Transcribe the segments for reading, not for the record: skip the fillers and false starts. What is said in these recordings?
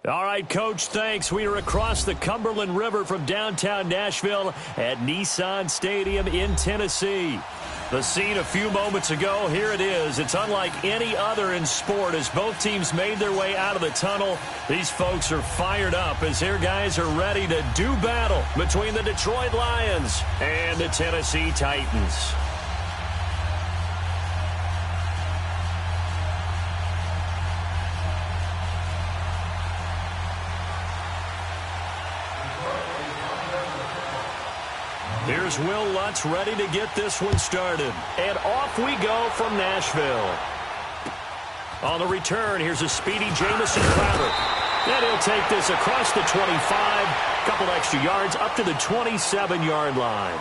All right, Coach, thanks. We are across the Cumberland River from downtown Nashville at Nissan Stadium in Tennessee. The scene a few moments ago, here it is. It's unlike any other in sport as both teams made their way out of the tunnel. These folks are fired up as their guys are ready to do battle between the Detroit Lions and the Tennessee Titans. Here's Will Lutz ready to get this one started. And off we go from Nashville. On the return, here's a speedy Jamison Crowder. And he'll take this across the 25, couple extra yards up to the 27-yard line.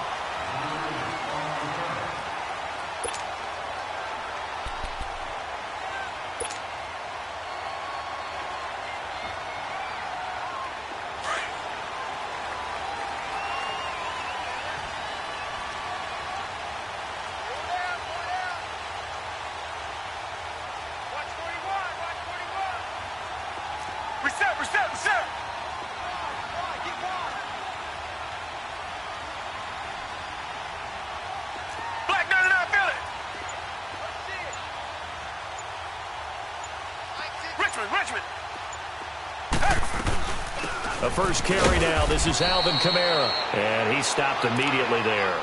The first carry now. This is Alvin Kamara. And he stopped immediately there.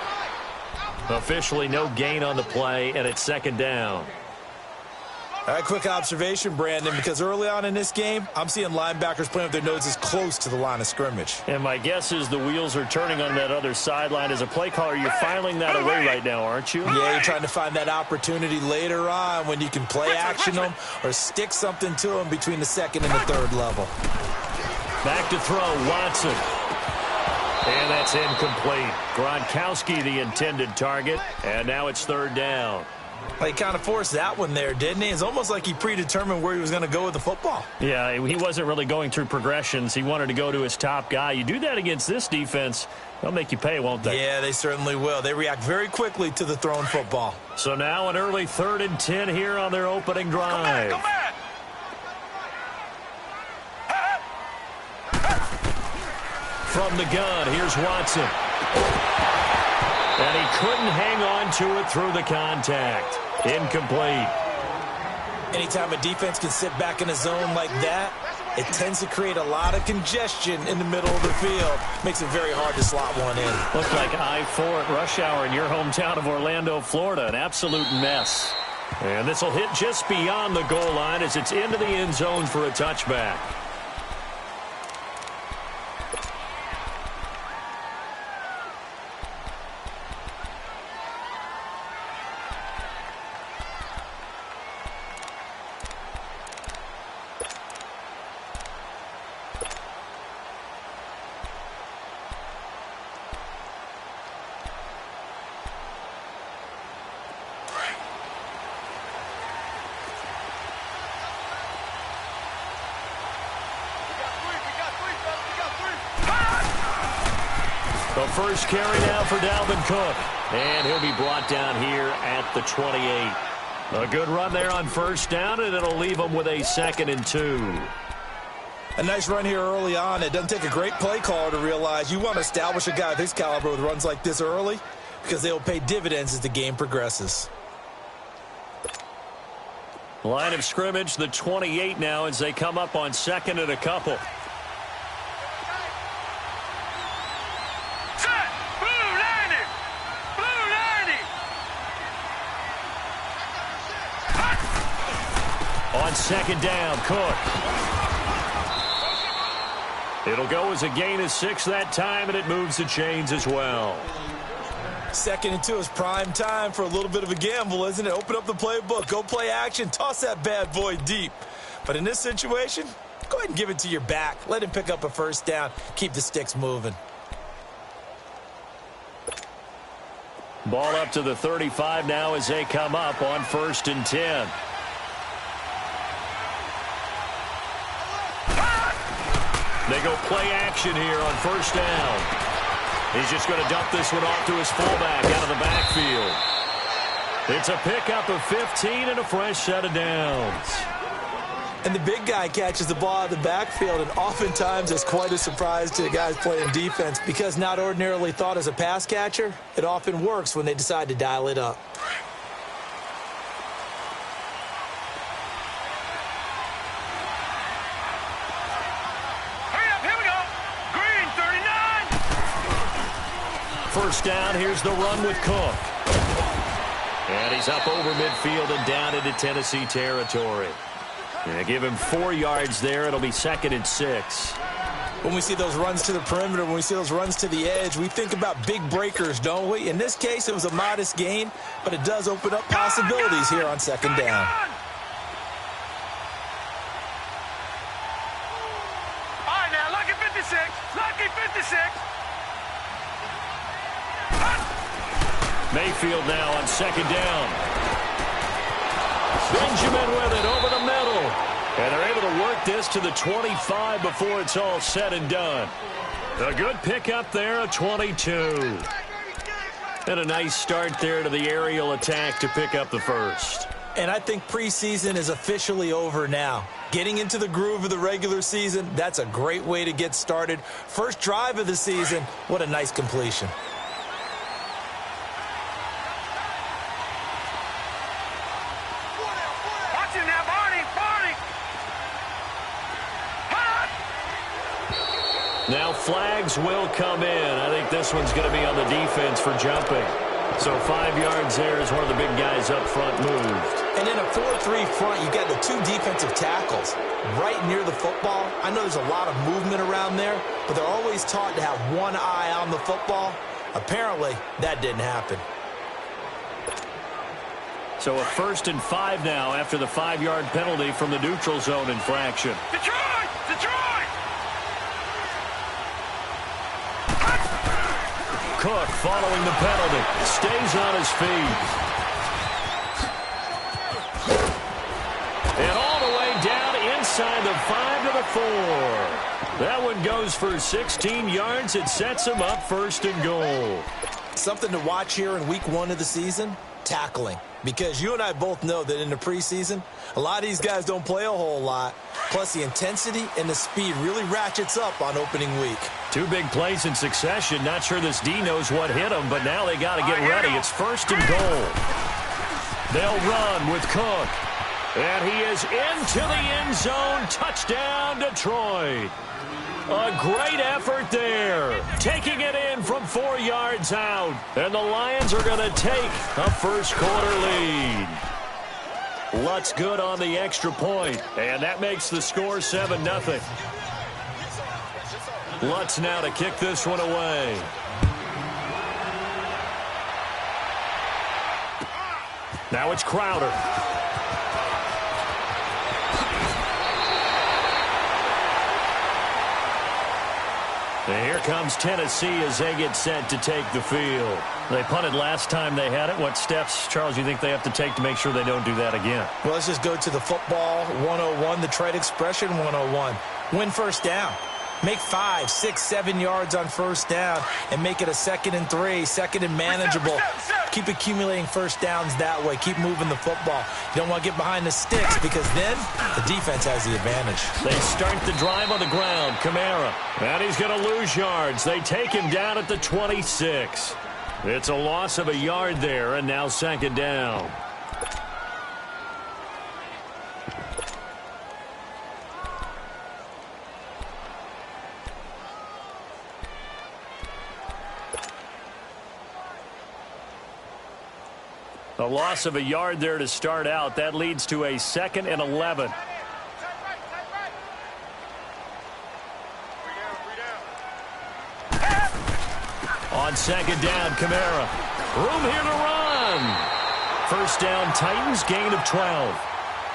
Officially no gain on the play, and it's second down. All right, quick observation, Brandon, because early on in this game, I'm seeing linebackers playing with their noses close to the line of scrimmage. And my guess is the wheels are turning on that other sideline. As a play caller, you're filing that away right now, aren't you? Yeah, you're trying to find that opportunity later on when you can play action them or stick something to them between the second and the third level. Back to throw, Watson. And that's incomplete. Gronkowski, the intended target, and now it's third down. He kind of forced that one there, didn't he? It's almost like he predetermined where he was going to go with the football. Yeah, he wasn't really going through progressions. He wanted to go to his top guy. You do that against this defense, they'll make you pay, won't they? Yeah, they certainly will. They react very quickly to the thrown football. So now an early 3rd and 10 here on their opening drive. Come back. From the gun, here's Watson. And he couldn't hang on to it through the contact. Incomplete. Anytime a defense can sit back in a zone like that, it tends to create a lot of congestion in the middle of the field. Makes it very hard to slot one in. Looks like I-4 at rush hour in your hometown of Orlando, Florida. An absolute mess. And this will hit just beyond the goal line as it's into the end zone for a touchback. The first carry now for Dalvin Cook. And he'll be brought down here at the 28. A good run there on first down, and it'll leave him with a 2nd and 2. A nice run here early on. It doesn't take a great play caller to realize you want to establish a guy of his caliber with runs like this early because they will pay dividends as the game progresses. Line of scrimmage, the 28 now as they come up on 2nd and a couple. On 2nd down, Cook. It'll go as a gain of 6 that time, and it moves the chains as well. 2nd and 2 is prime time for a little bit of a gamble, isn't it? Open up the playbook, go play action, toss that bad boy deep. But in this situation, go ahead and give it to your back. Let him pick up a first down. Keep the sticks moving. Ball up to the 35 now as they come up on 1st and 10. They go play action here on 1st down. He's just going to dump this one off to his fullback out of the backfield. It's a pickup of 15 and a fresh set of downs. And the big guy catches the ball out of the backfield, and oftentimes it's quite a surprise to the guys playing defense because not ordinarily thought as a pass catcher, it often works when they decide to dial it up. First down, here's the run with Cook. And he's up over midfield and down into Tennessee territory. Yeah, give him 4 yards there. It'll be 2nd and 6. When we see those runs to the perimeter, when we see those runs to the edge, we think about big breakers, don't we? In this case, it was a modest gain, but it does open up possibilities here on 2nd down. All right, now, lucky 56. Lucky 56. Mayfield now on 2nd down. Benjamin with it over the middle. And they're able to work this to the 25 before it's all said and done. A good pickup there, a 22. And a nice start there to the aerial attack to pick up the first. And I think preseason is officially over now. Getting into the groove of the regular season, that's a great way to get started. First drive of the season, what a nice completion. Now flags will come in. I think this one's going to be on the defense for jumping. So 5 yards there as one of the big guys up front moved. And in a 4-3 front, you got the 2 defensive tackles right near the football. I know there's a lot of movement around there, but they're always taught to have one eye on the football. Apparently, that didn't happen. So a 1st and 5 now after the 5-yard penalty from the neutral zone infraction. Detroit! Detroit! Cook following the penalty. Stays on his feet. And all the way down inside the 5 to the 4. That one goes for 16 yards. It sets him up 1st and goal. Something to watch here in week 1 of the season, tackling. Because you and I both know that in the preseason, a lot of these guys don't play a whole lot. Plus, the intensity and the speed really ratchets up on opening week. 2 big plays in succession. Not sure this D knows what hit him, but now they got to get ready. It's 1st and goal. They'll run with Cook. And he is into the end zone. Touchdown, Detroit. A great effort there. Taking it in from 4 yards out. And the Lions are going to take a first-quarter lead. Lutz good on the extra point. And that makes the score 7-0. Lutz now to kick this one away. Now it's Crowder. And here comes Tennessee as they get set to take the field. They punted last time they had it. What steps, Charles, you think they have to take to make sure they don't do that again? Well, let's just go to the football 101, the trade expression 101. Win first down. Make 5, 6, 7 yards on first down and make it a 2nd and 3, 2nd and manageable. Keep accumulating first downs that way. Keep moving the football. You don't want to get behind the sticks because then the defense has the advantage. They start the drive on the ground. Kamara. And he's going to lose yards. They take him down at the 26. It's a loss of a yard there, and now 2nd down. A loss of a yard there to start out. That leads to a 2nd and 11. On 2nd down, Kamara. Room here to run. First down, Titans, gain of 12.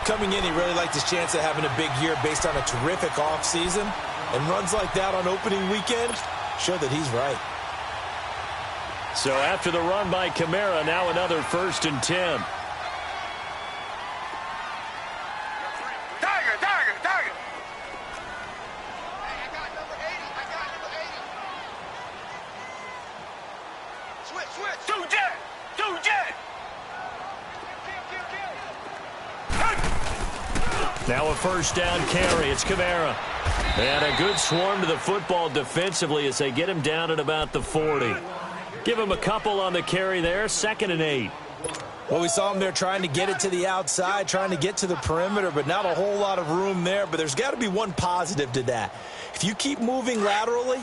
Coming in, he really liked his chance of having a big year based on a terrific offseason. And runs like that on opening weekend show that he's right. So after the run by Kamara, now another 1st and 10. Tiger, Tiger, Tiger. Switch. 2 jet. Now a first down carry. It's Kamara. And a good swarm to the football defensively as they get him down at about the 40. Give him a couple on the carry there. 2nd and 8. Well, we saw him there trying to get it to the outside, trying to get to the perimeter, but not a whole lot of room there. But there's got to be one positive to that. If you keep moving laterally,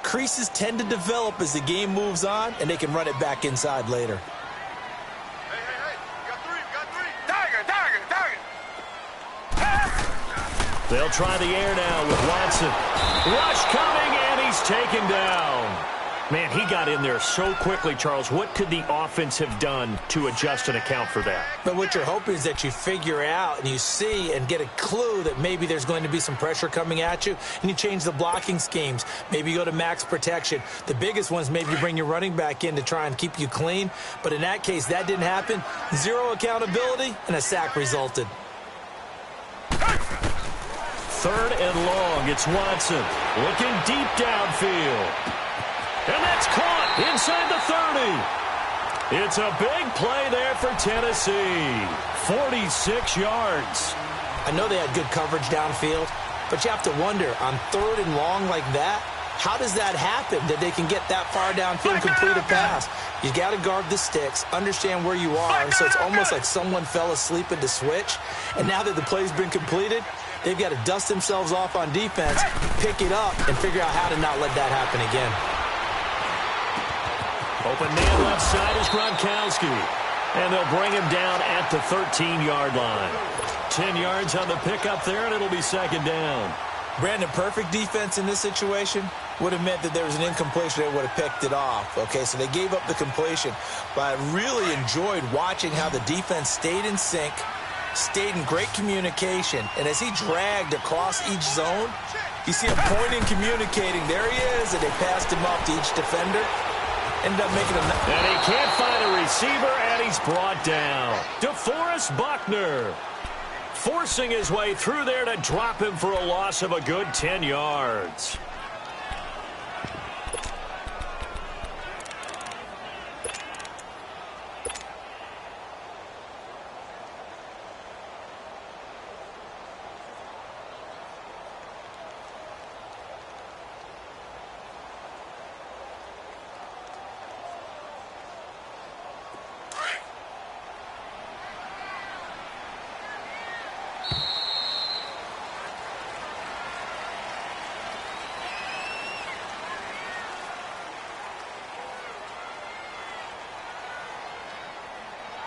creases tend to develop as the game moves on, and they can run it back inside later. They'll try the air now with Watson. Rush coming, and he's taken down. Man, he got in there so quickly, Charles. What could the offense have done to adjust and account for that? But what you're hoping is that you figure out and you see and get a clue that maybe there's going to be some pressure coming at you, and you change the blocking schemes. Maybe you go to max protection. The biggest ones, maybe you bring your running back in to try and keep you clean. But in that case, that didn't happen. 0 accountability, and a sack resulted. 3rd and long. It's Watson looking deep downfield. And that's caught inside the 30. It's a big play there for Tennessee. 46 yards. I know they had good coverage downfield, but you have to wonder, on 3rd and long like that, how does that happen that they can get that far downfield and complete a pass? You got to guard the sticks, understand where you are, and so it's almost like someone fell asleep at the switch, and now that the play's been completed, they've got to dust themselves off on defense, pick it up, and figure out how to not let that happen again. Open man left side is Gronkowski. And they'll bring him down at the 13-yard line. 10 yards on the pickup there, and it'll be 2nd down. Brandon, perfect defense in this situation would have meant that there was an incompletion that would have picked it off. Okay, so they gave up the completion. But I really enjoyed watching how the defense stayed in sync, stayed in great communication, and as he dragged across each zone, you see him pointing, communicating. There he is, and they passed him off to each defender. Ended up making a... And he can't find a receiver, and he's brought down. DeForest Buckner forcing his way through there to drop him for a loss of a good 10 yards.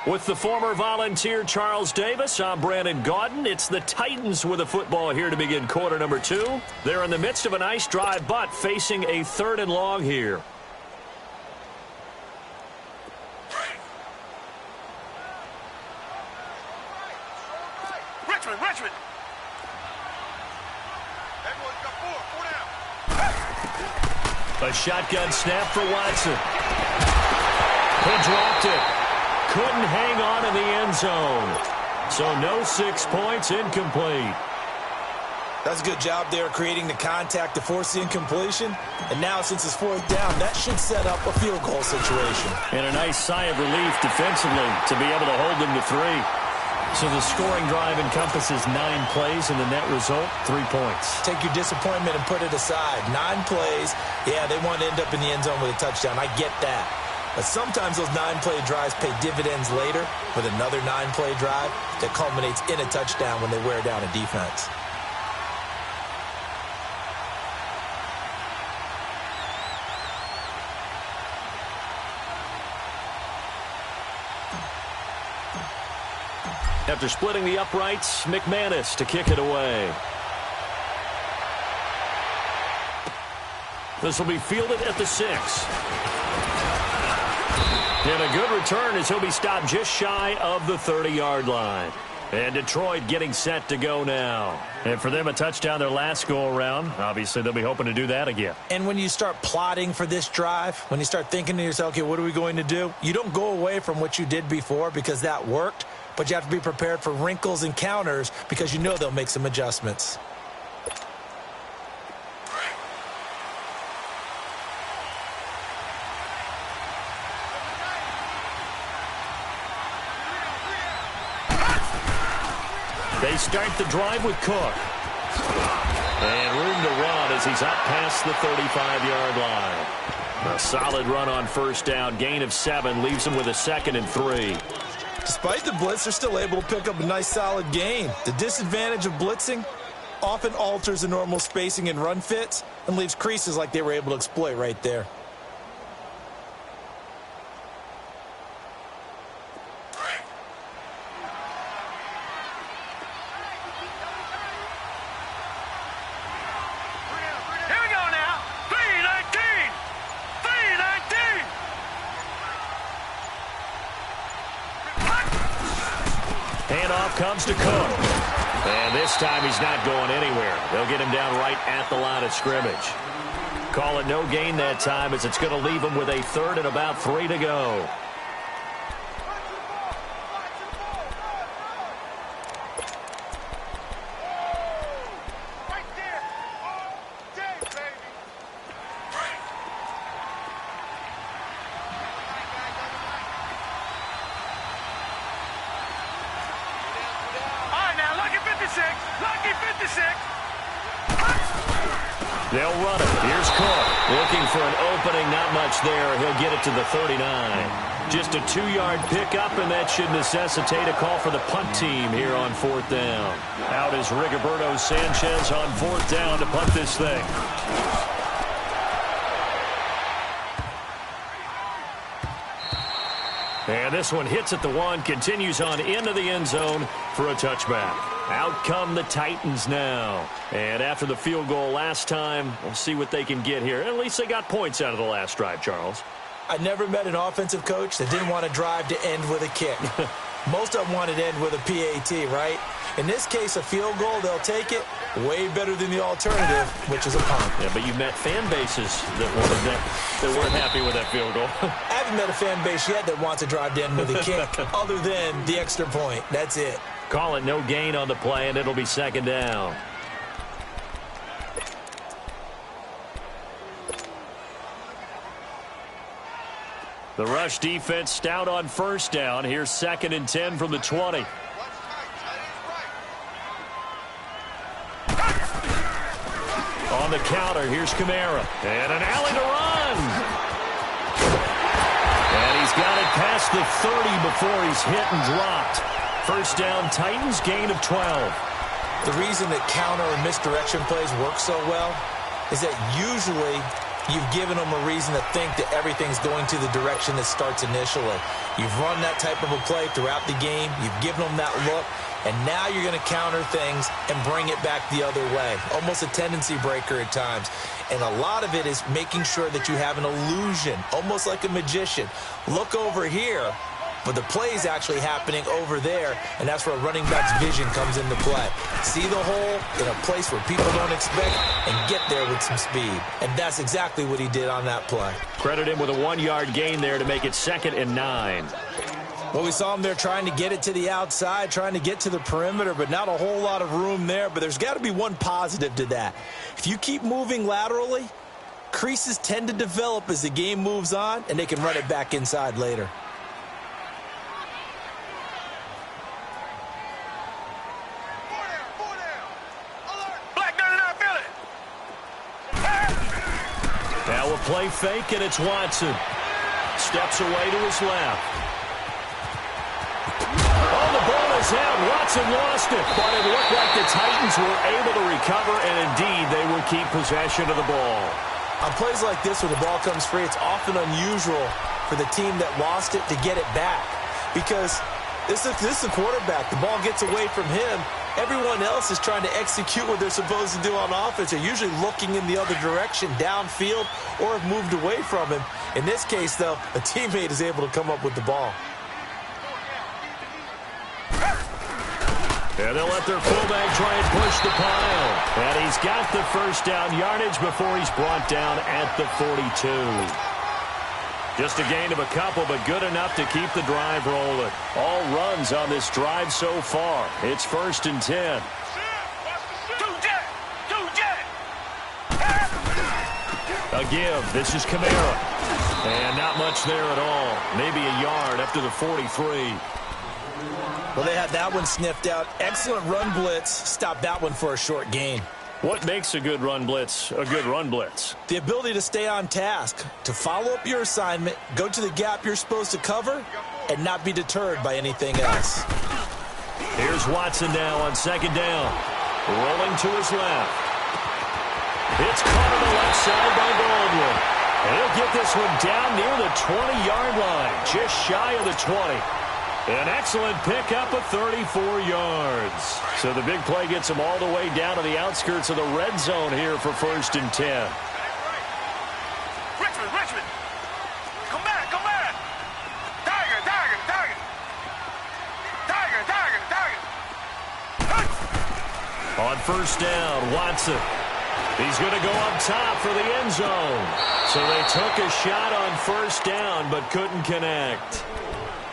With the former Volunteer Charles Davis, I'm Brandon Gaudin. It's the Titans with the football here to begin quarter number 2. They're in the midst of a nice drive, but facing a 3rd and long here. Richmond. Everyone's got four down. A shotgun snap for Watson. He dropped it. Couldn't hang on in the end zone. So no 6 points, incomplete. That's a good job there creating the contact to force the incompletion. And now since it's 4th down, that should set up a field goal situation. And a nice sigh of relief defensively to be able to hold them to 3. So the scoring drive encompasses 9 plays, and the net result, 3 points. Take your disappointment and put it aside. 9 plays. Yeah, they want to end up in the end zone with a touchdown. I get that. But sometimes those 9-play drives pay dividends later with another 9-play drive that culminates in a touchdown when they wear down a defense. After splitting the uprights, McManus to kick it away. This will be fielded at the 6. And a good return as he'll be stopped just shy of the 30-yard line. And Detroit getting set to go now. And for them, a touchdown their last go-around. Obviously, they'll be hoping to do that again. And when you start plotting for this drive, when you start thinking to yourself, okay, what are we going to do? You don't go away from what you did before because that worked, but you have to be prepared for wrinkles and counters because you know they'll make some adjustments. They start the drive with Cook. And room to run as he's up past the 35-yard line. A solid run on first down. Gain of 7 leaves him with a 2nd and 3. Despite the blitz, they're still able to pick up a nice solid gain. The disadvantage of blitzing often alters the normal spacing and run fits and leaves creases like they were able to exploit right there. Handoff comes to Cook. And this time he's not going anywhere. They'll get him down right at the line of scrimmage. Call it no gain that time as it's going to leave him with a 3rd and about 3 to go. They'll run it. Here's Cook. Looking for an opening. Not much there. He'll get it to the 39. Just a 2-yard pickup, and that should necessitate a call for the punt team here on 4th down. Out is Rigoberto Sanchez on 4th down to punt this thing. And this one hits at the 1, continues on into the end zone for a touchback. Out come the Titans now. And after the field goal last time, we'll see what they can get here. At least they got points out of the last drive, Charles. I never met an offensive coach that didn't want to drive to end with a kick. Most of them wanted to end with a PAT, right? In this case, a field goal, they'll take it. Way better than the alternative, which is a punt. Yeah, but you met fan bases that wanted that weren't happy with that field goal. I haven't met a fan base yet that wants to drive to end with a kick other than the extra point. That's it. Call it no gain on the play, and it'll be 2nd down. The rush defense stout on first down. Here's 2nd and 10 from the 20. On the counter, here's Kamara. And an alley to run. And he's got it past the 30 before he's hit and dropped. First down, Titans, gain of 12. The reason that counter and misdirection plays work so well is that usually you've given them a reason to think that everything's going to the direction that starts initially. You've run that type of a play throughout the game. You've given them that look. And now you're going to counter things and bring it back the other way. Almost a tendency breaker at times. And a lot of it is making sure that you have an illusion, almost like a magician. Look over here, but the play is actually happening over there, and that's where a running back's vision comes into play. See the hole in a place where people don't expect and get there with some speed. And that's exactly what he did on that play. Credit him with a 1-yard gain there to make it 2nd and 9. Well, we saw him there trying to get it to the outside, trying to get to the perimeter, but not a whole lot of room there. But there's got to be one positive to that. If you keep moving laterally, creases tend to develop as the game moves on, and they can run it back inside later. Now a play fake, and it's Watson. Steps away to his left. Oh, the ball is out. Watson lost it, but it looked like the Titans were able to recover, and indeed they will keep possession of the ball. On plays like this where the ball comes free, it's often unusual for the team that lost it to get it back because this is the quarterback. The ball gets away from him. Everyone else is trying to execute what they're supposed to do on offense. They're usually looking in the other direction, downfield, or have moved away from him. In this case, though, a teammate is able to come up with the ball. And they'll let their fullback try and push the pile. And he's got the first down yardage before he's brought down at the 42. Just a gain of a couple, but good enough to keep the drive rolling. All runs on this drive so far. It's 1st and 10. A give. This is Kamara. And not much there at all. Maybe a yard up to the 43. Well, they had that one sniffed out. Excellent run blitz. Stopped that one for a short gain. What makes a good run blitz a good run blitz? The ability to stay on task, to follow up your assignment, go to the gap you're supposed to cover, and not be deterred by anything else. Here's Watson now on second down. Rolling to his left. It's caught on the left side by Baldwin. And he'll get this one down near the 20-yard line, just shy of the 20. An excellent pickup of 34 yards. So the big play gets him all the way down to the outskirts of the red zone here for 1st and 10. Richmond. Come back. Tiger. On 1st down, Watson. He's going to go up top for the end zone. So they took a shot on 1st down but couldn't connect.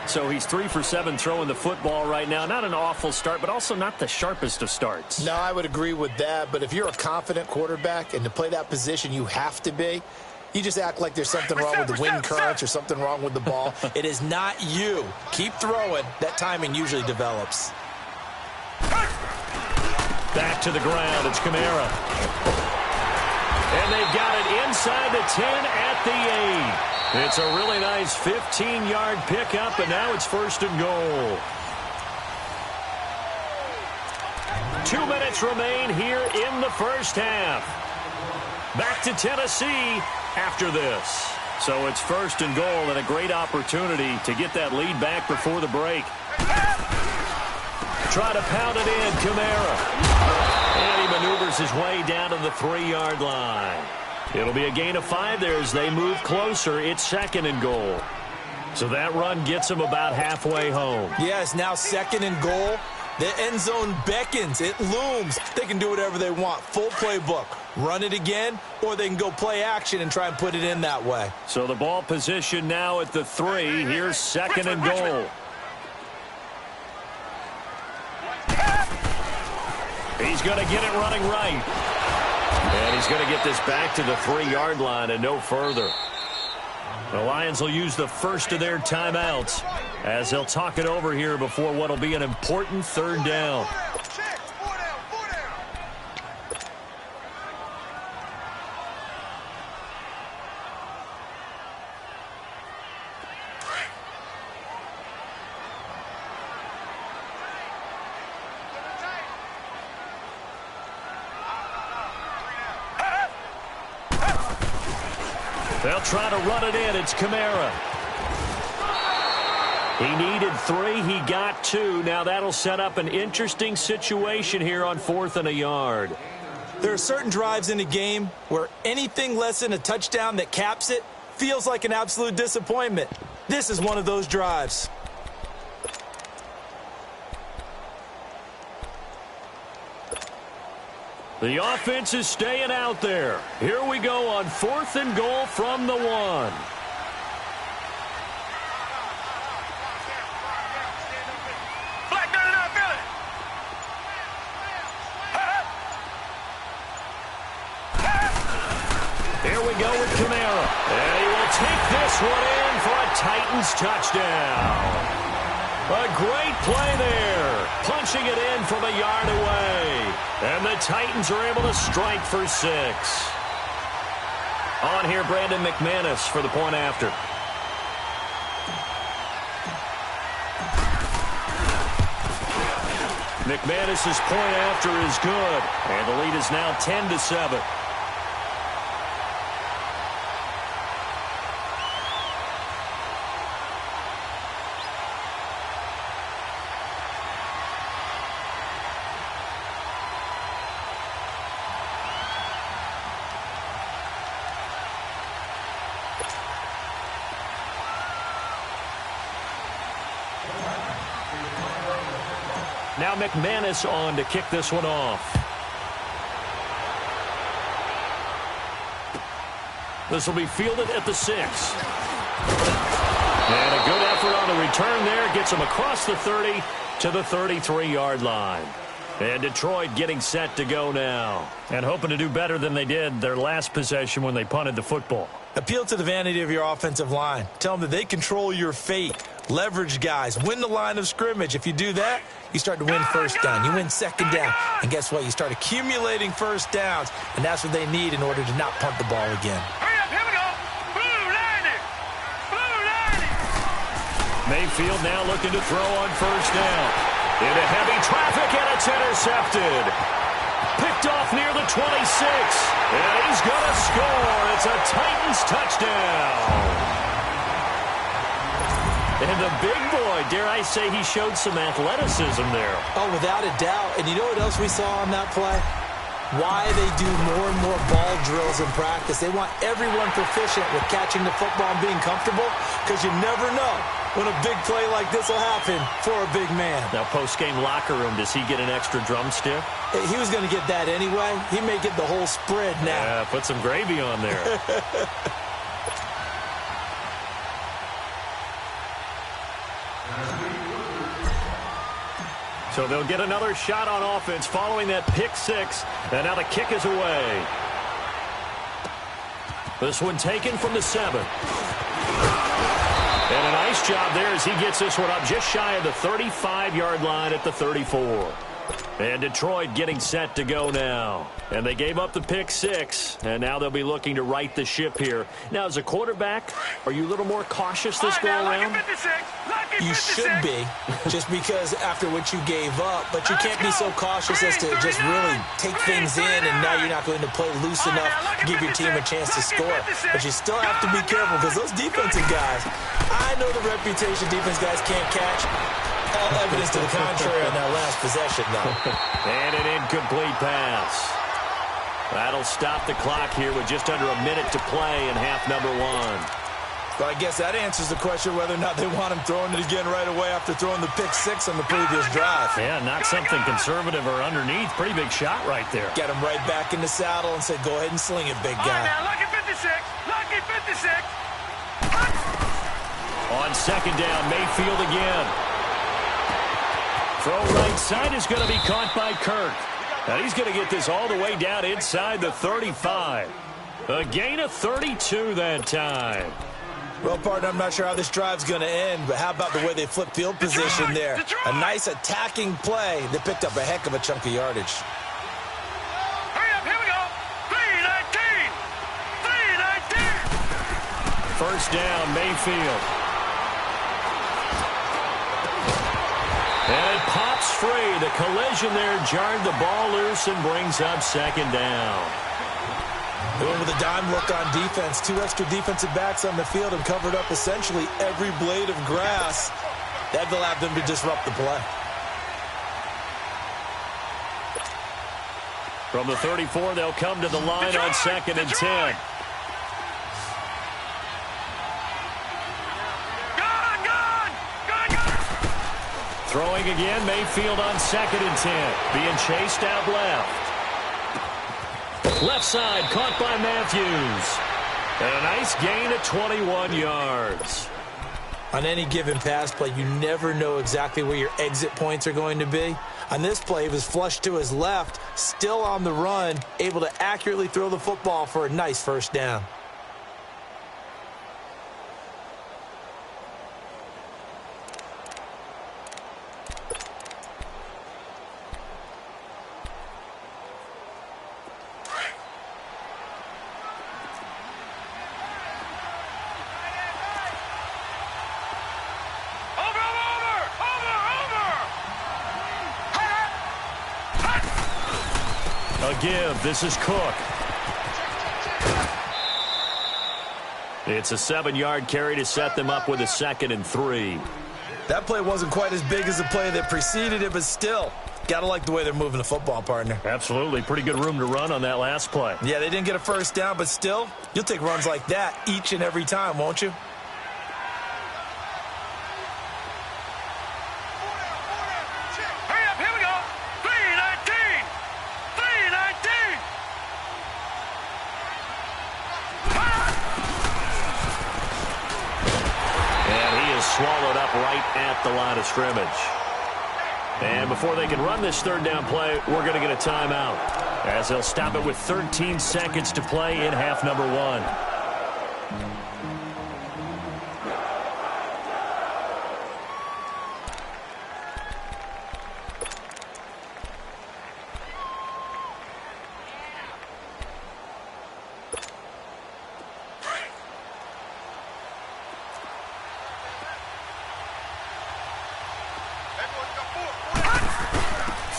So he's 3 for 7 throwing the football right now. Not an awful start, but also not the sharpest of starts. No, I would agree with that. But if you're a confident quarterback and to play that position you have to be, you just act like there's something wrong with the wind currents or something wrong with the ball. It is not you. Keep throwing. That timing usually develops. Back to the ground. It's Kamara. And they've got it inside the 10 at the 8. It's a really nice 15-yard pickup, and now it's 1st and goal. 2 minutes remain here in the first half. Back to Tennessee after this. So it's 1st and goal and a great opportunity to get that lead back before the break. Try to pound it in, Kamara. And he maneuvers his way down to the 3-yard line. It'll be a gain of 5 there as they move closer. It's 2nd and goal. So that run gets them about halfway home. Yeah, it's now 2nd and goal. The end zone beckons. It looms. They can do whatever they want. Full playbook. Run it again, or they can go play action and try and put it in that way. So the ball position now at the 3. Here's 2nd and goal. He's going to get it running right. And he's going to get this back to the 3-yard line and no further. The Lions will use the first of their timeouts as they'll talk it over here before what will be an important 3rd down. They'll try to run it in. It's Kamara. He needed 3. He got 2. Now that'll set up an interesting situation here on 4th and a yard. There are certain drives in a game where anything less than a touchdown that caps it feels like an absolute disappointment. This is one of those drives. The offense is staying out there. Here we go on 4th and goal from the 1. Here we go with Kamara. And he will take this one in for a Titans touchdown. A great play there. Punching it in from a yard away. And the Titans are able to strike for 6. On here, Brandon McManus for the point after. McManus's point after is good. And the lead is now 10-7. Now McManus on to kick this one off. This will be fielded at the 6. And a good effort on the return there. Gets him across the 30 to the 33-yard line. And Detroit getting set to go now. And hoping to do better than they did their last possession when they punted the football. Appeal to the vanity of your offensive line. Tell them that they control your fate. Leverage guys. Win the line of scrimmage. If you do that, you start to win first down. You win second down. And guess what? You start accumulating first downs. And that's what they need in order to not punt the ball again. Hurry up, here we go. Blue 90. Blue 90. Mayfield now looking to throw on first down. Into heavy traffic, and it's intercepted. Picked off near the 26. And he's going to score. It's a Titans touchdown. And the big boy, dare I say, he showed some athleticism there. Oh, without a doubt. And you know what else we saw on that play? Why they do more and more ball drills in practice. They want everyone proficient with catching the football and being comfortable, because you never know when a big play like this will happen for a big man. Now, post-game locker room, does he get an extra drumstick? He was going to get that anyway. He may get the whole spread now. Yeah, put some gravy on there. So they'll get another shot on offense following that pick six. And now the kick is away. This one taken from the 7. And a nice job there as he gets this one up just shy of the 35-yard line at the 34. And Detroit getting set to go now. And they gave up the pick six, and now they'll be looking to right the ship here. Now, as a quarterback, are you a little more cautious this go-around? You should be, just because after what you gave up, but you can't be so cautious as to just really take things in, and now you're not going to play loose enough to give your team a chance to score. But you still have to be careful, because those defensive guys, I know the reputation defense guys can't catch. All evidence to the contrary on that last possession, though. And an incomplete pass. That'll stop the clock here with just under a minute to play in half number 1. Well, I guess that answers the question whether or not they want him throwing it again right away after throwing the pick six on the previous drive. Yeah, not something conservative or underneath. Pretty big shot right there. Get him right back in the saddle and say, go ahead and sling it, big guy. All right, now, lucky 56. Lucky 56. On second down, Mayfield again. Throw right side is going to be caught by Kirk. Now he's going to get this all the way down inside the 35. A gain of 32 that time. Well, partner, I'm not sure how this drive's going to end, but how about the way they flip field position there? A nice attacking play that picked up a heck of a chunk of yardage. Hurry up, here we go. 319. 319. First down, Mayfield. And it pops free. The collision there jarred the ball loose and brings up second down. Going with a dime look on defense. 2 extra defensive backs on the field and covered up essentially every blade of grass. That allowed them to disrupt the play. From the 34, they'll come to the line on second and 10. Throwing again, Mayfield on second and 10. Being chased out left. Left side, caught by Matthews. And a nice gain of 21 yards. On any given pass play, you never know exactly where your exit points are going to be. On this play, he was flushed to his left, still on the run, able to accurately throw the football for a nice first down. Give. This is Cook. It's a 7-yard carry to set them up with a 2nd and 3. That play wasn't quite as big as the play that preceded it, but still, got to like the way they're moving the football, partner. Absolutely. Pretty good room to run on that last play. Yeah, they didn't get a first down, but still, you'll take runs like that each and every time, won't you? Swallowed up right at the line of scrimmage. And before they can run this third down play, we're going to get a timeout, as they'll stop it with 13 seconds to play in half number 1.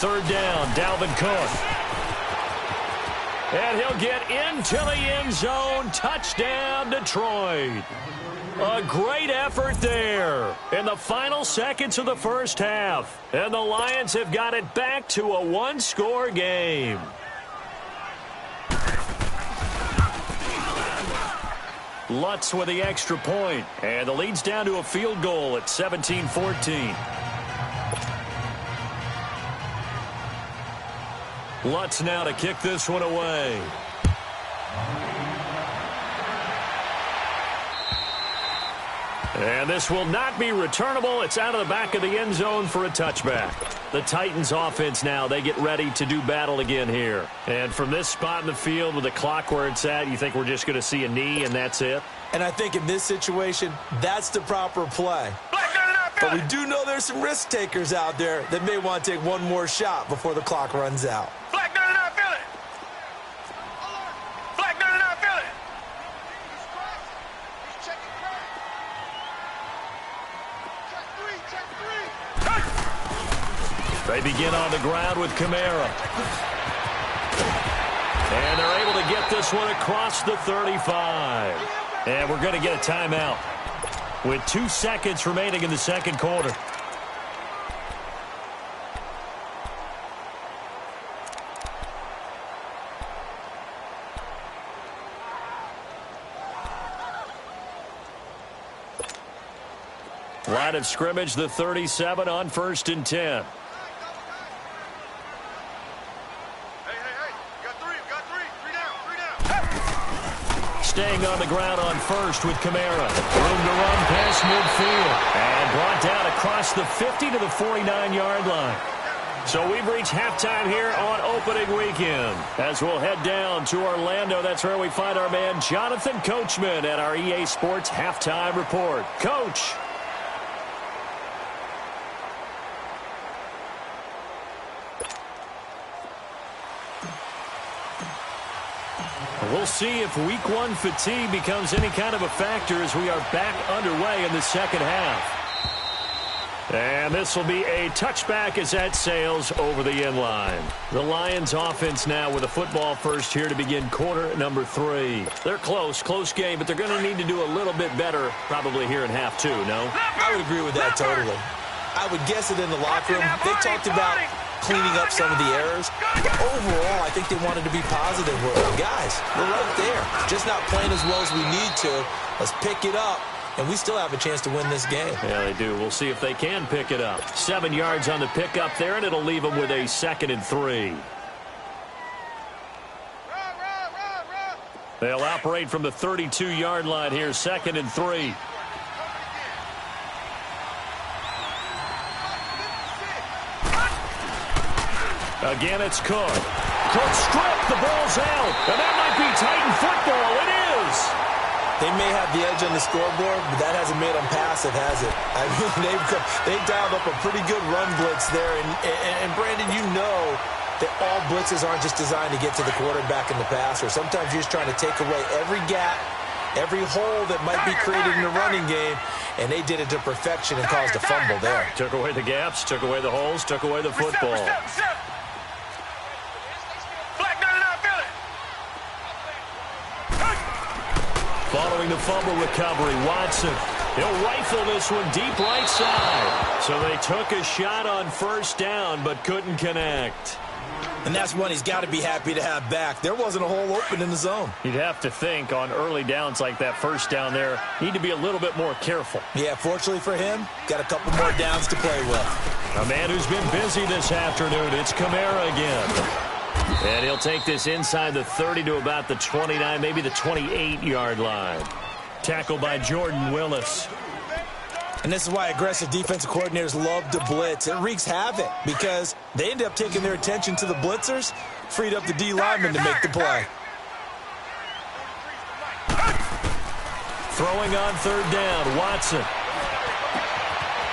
Third down, Dalvin Cook. And he'll get into the end zone. Touchdown, Detroit. A great effort there in the final seconds of the first half. And the Lions have got it back to a one-score game. Lutz with the extra point. And the lead's down to a field goal at 17-14. Lutz now to kick this one away. And this will not be returnable. It's out of the back of the end zone for a touchback. The Titans offense now, they get ready to do battle again here. And from this spot in the field with the clock where it's at, you think we're just going to see a knee and that's it? And I think in this situation, that's the proper play. But we do know there's some risk takers out there that may want to take one more shot before the clock runs out. Flag down and out, feel it. Flag down and out, feel it. They begin on the ground with Kamara. And they're able to get this one across the 35. And we're going to get a timeout with 2 seconds remaining in the second quarter. Line of scrimmage, the 37 on 1st and 10. Staying on the ground on 1st with Kamara. Room to run past midfield. And brought down across the 50 to the 49-yard line. So we've reached halftime here on opening weekend. As we'll head down to Orlando, that's where we find our man Jonathan Coachman at our EA Sports Halftime Report. Coach. We'll see if week 1 fatigue becomes any kind of a factor as we are back underway in the second half. And this will be a touchback as that sails over the end line. The Lions offense now with a football first here to begin quarter number 3. They're close game, but they're going to need to do a little bit better probably here in half 2, no? I would agree with that totally. I would guess it in the locker room. They talked about cleaning up some of the errors. But overall, I think they wanted to be positive. Guys, we're right there. Just not playing as well as we need to. Let's pick it up, and we still have a chance to win this game. Yeah, they do. We'll see if they can pick it up. 7 yards on the pickup there, and it'll leave them with a 2nd and 3. They'll operate from the 32-yard line here, 2nd and 3. Again, it's Cook. Cook stripped. The ball's out. And that might be Titan football. It is. They may have the edge on the scoreboard, but that hasn't made them passive, has it? I mean, they've dialed up a pretty good run blitz there. And Brandon, you know that all blitzes aren't just designed to get to the quarterback in the passer. Sometimes you're just trying to take away every gap, every hole that might be created in the running game, and they did it to perfection and caused a fumble there. Took away the gaps, took away the holes, took away the football. Following the fumble recovery, Watson. He'll rifle this one deep right side. So they took a shot on 1st down, but couldn't connect. And that's one he's got to be happy to have back. There wasn't a hole open in the zone. You'd have to think on early downs like that 1st down there, need to be a little bit more careful. Yeah, fortunately for him, got a couple more downs to play with. A man who's been busy this afternoon, it's Kamara again. And he'll take this inside the 30 to about the 29, maybe the 28-yard line. Tackled by Jordan Willis. And this is why aggressive defensive coordinators love to blitz. It wreaks havoc because they end up taking their attention to the blitzers, freed up the D lineman to make the play. Throwing on third down, Watson.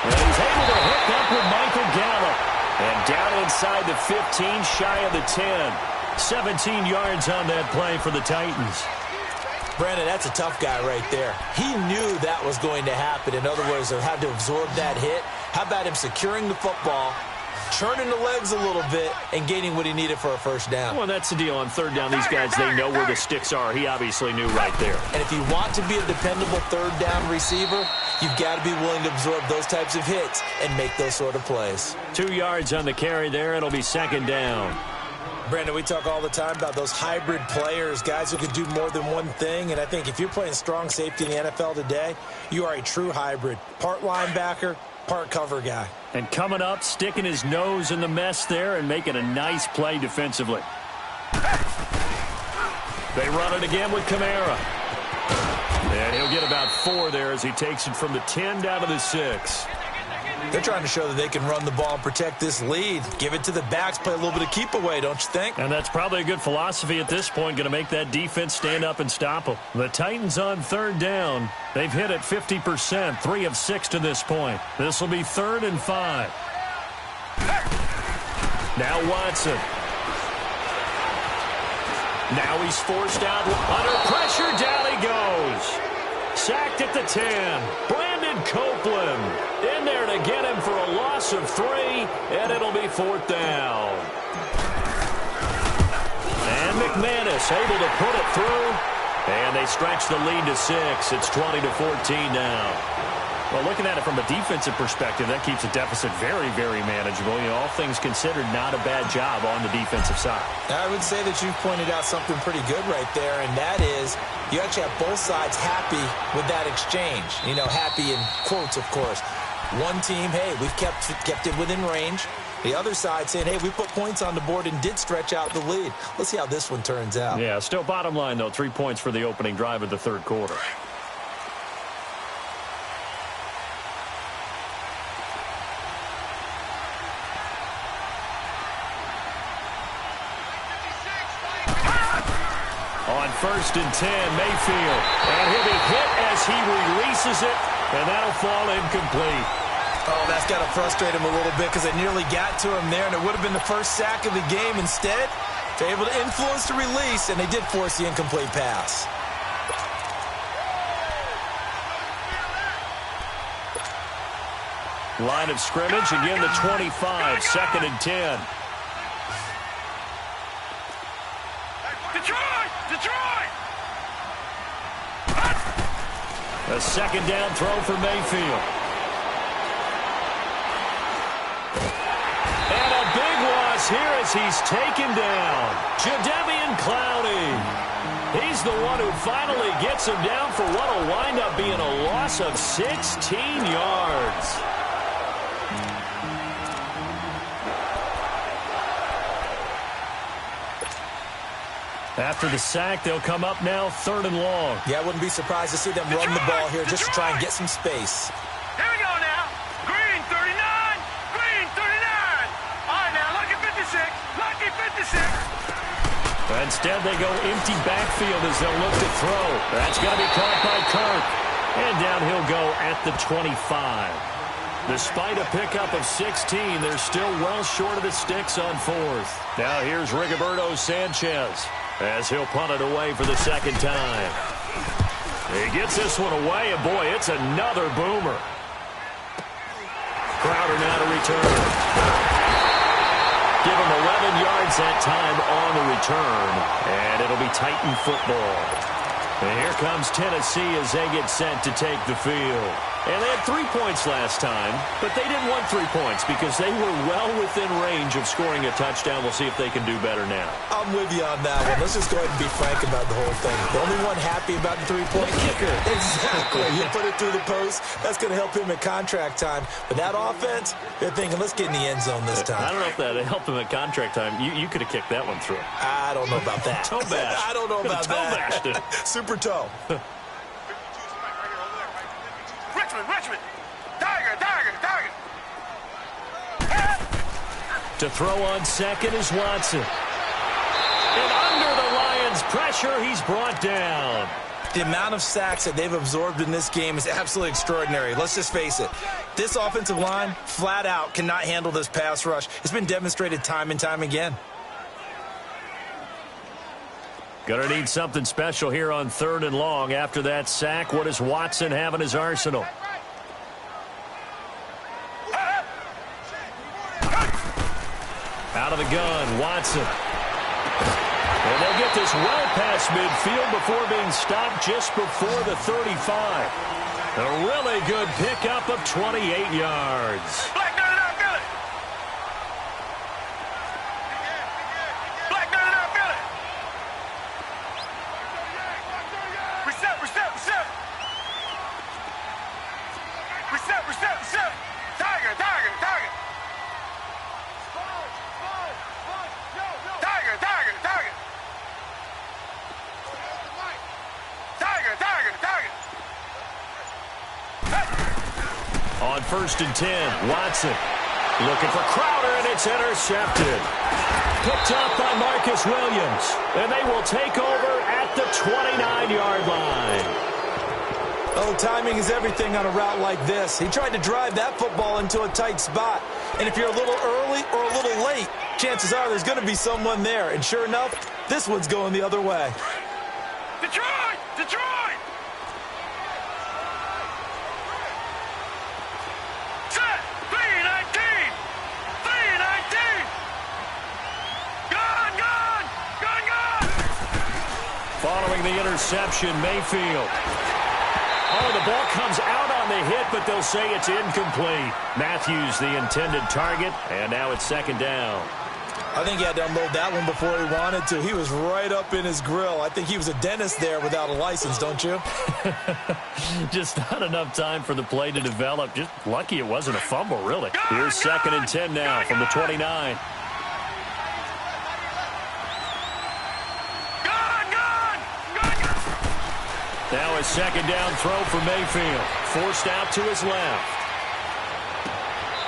And he's able to hook up with Michael Gallup. And down inside the 15, shy of the 10. 17 yards on that play for the Titans. Brandon, that's a tough guy right there. He knew that was going to happen. In other words, he had to absorb that hit. How about him securing the football, churning the legs a little bit, and gaining what he needed for a first down? Well, that's the deal. On third down, these guys, they know where the sticks are. He obviously knew right there. And if you want to be a dependable third down receiver, you've got to be willing to absorb those types of hits and make those sort of plays. 2 yards on the carry there. It'll be second down. Brandon, we talk all the time about those hybrid players, guys who can do more than one thing. And I think if you're playing strong safety in the NFL today, you are a true hybrid. Part linebacker, part cover guy. And coming up, sticking his nose in the mess there and making a nice play defensively. They run it again with Kamara. And he'll get about 4 there as he takes it from the 10 down to the 6. They're trying to show that they can run the ball and protect this lead. Give it to the backs, play a little bit of keep away, don't you think? And that's probably a good philosophy at this point, going to make that defense stand up and stop them. The Titans on third down. They've hit it 50%, 3 of 6 to this point. This will be 3rd and 5. Now Watson. Now he's forced out under pressure. Down he goes. Sacked at the 10. Brandon Copeland in there to get him for a loss of 3, and it'll be 4th down. And McManus able to put it through, and they stretch the lead to 6. It's 20-14 now. Well, looking at it from a defensive perspective, that keeps the deficit very, very manageable. You know, all things considered, not a bad job on the defensive side. I would say that you've pointed out something pretty good right there, and that is you actually have both sides happy with that exchange. You know, happy in quotes, of course. One team, hey, we've kept it within range. The other side saying, hey, we put points on the board and did stretch out the lead. Let's see how this one turns out. Yeah, still bottom line, though, 3 points for the opening drive of the third quarter. On 1st and 10, Mayfield. And he'll be hit as he releases it, and that'll fall incomplete. Oh, that's got to frustrate him a little bit because they nearly got to him there, and it would have been the first sack of the game. Instead, they're able to influence the release, and they did force the incomplete pass. Line of scrimmage, again the 25, 2nd and 10. Detroit! A second down throw for Mayfield. And a big loss here as he's taken down. Jadeveon Clowney. He's the one who finally gets him down for what will wind up being a loss of 16 yards. After the sack, they'll come up now 3rd and long. Yeah, I wouldn't be surprised to see them run the ball here just to try and get some space. Here we go now. Green 39. Green 39. All right, now lucky 56. Lucky 56. Instead, they go empty backfield as they'll look to throw. That's going to be caught by Kirk. And down he'll go at the 25. Despite a pickup of 16, they're still well short of the sticks on 4th. Now here's Rigoberto Sanchez as he'll punt it away for the second time. He gets this one away, and boy, it's another boomer. Crowder now to return. Give him 11 yards that time on the return, and it'll be Titan football. And here comes Tennessee as they get set to take the field. And they had 3 points last time, but they didn't want 3 points because they were well within range of scoring a touchdown. We'll see if they can do better now. I'm with you on that one. Let's just go ahead and be frank about the whole thing. The only one happy about the three-point kicker. Exactly. You put it through the post. That's going to help him at contract time. But that offense, they're thinking, let's get in the end zone this time. I don't know if that helped him at contract time. You could have kicked that one through. I don't know about that. Toe bash. I don't know about that. Toe bashed it. Super toe. Richmond. target. To throw on second is Watson. And under the Lions' pressure, he's brought down. The amount of sacks that they've absorbed in this game is absolutely extraordinary. Let's just face it. This offensive line, flat out, cannot handle this pass rush. It's been demonstrated time and time again. Gonna need something special here on 3rd and long. After that sack, what does Watson have in his arsenal? Out of the gun, Watson. And they'll get this well past midfield before being stopped just before the 35. A really good pickup of 28 yards. Black 99, feel it. Black 99, feel it. Reset. Reset. Tiger. Target. On 1st and 10, Watson looking for Crowder, and it's intercepted. Picked up by Marcus Williams, and they will take over at the 29-yard line. Oh, timing is everything on a route like this. He tried to drive that football into a tight spot. And if you're a little early or a little late, chances are there's going to be someone there. And sure enough, this one's going the other way. Detroit! Set! 319! Gun! Following the interception, Mayfield. Oh, the ball comes out on the hit, but they'll say it's incomplete. Matthews, the intended target, and now it's 2nd down. I think he had to unload that one before he wanted to. He was right up in his grill. I think he was a dentist there without a license, don't you? Just not enough time for the play to develop. Just lucky it wasn't a fumble, really. Here's 2nd and 10 now from the 29. Now a 2nd down throw for Mayfield. Forced out to his left.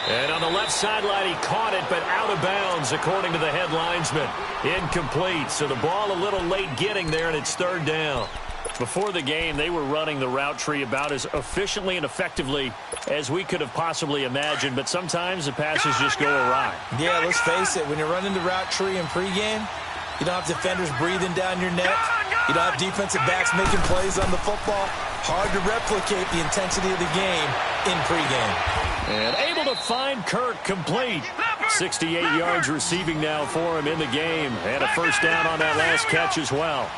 And on the left sideline, he caught it, but out of bounds, according to the head linesman. Incomplete, so the ball a little late getting there, and it's 3rd down. Before the game, they were running the route tree about as efficiently and effectively as we could have possibly imagined, but sometimes the passes just go awry. Yeah, let's face it. When you're running the route tree in pregame, you don't have defenders breathing down your neck. You don't have defensive backs making plays on the football. Hard to replicate the intensity of the game in pregame. And able to find Kirk complete. 68 yards receiving now for him in the game. And a 1st down on that last catch as well.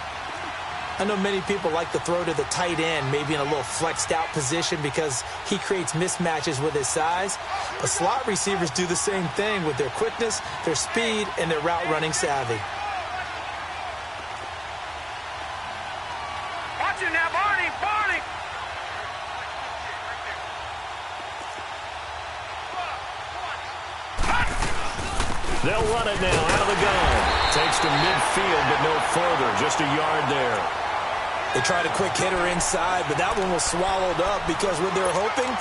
I know many people like to throw to the tight end, maybe in a little flexed out position because he creates mismatches with his size. But slot receivers do the same thing with their quickness, their speed, and their route running savvy. Watch it now, Barney! They'll run it now out of the gun. Takes to midfield, but no further. Just a yard there. They tried a quick hitter inside, but that one was swallowed up because what they're hoping,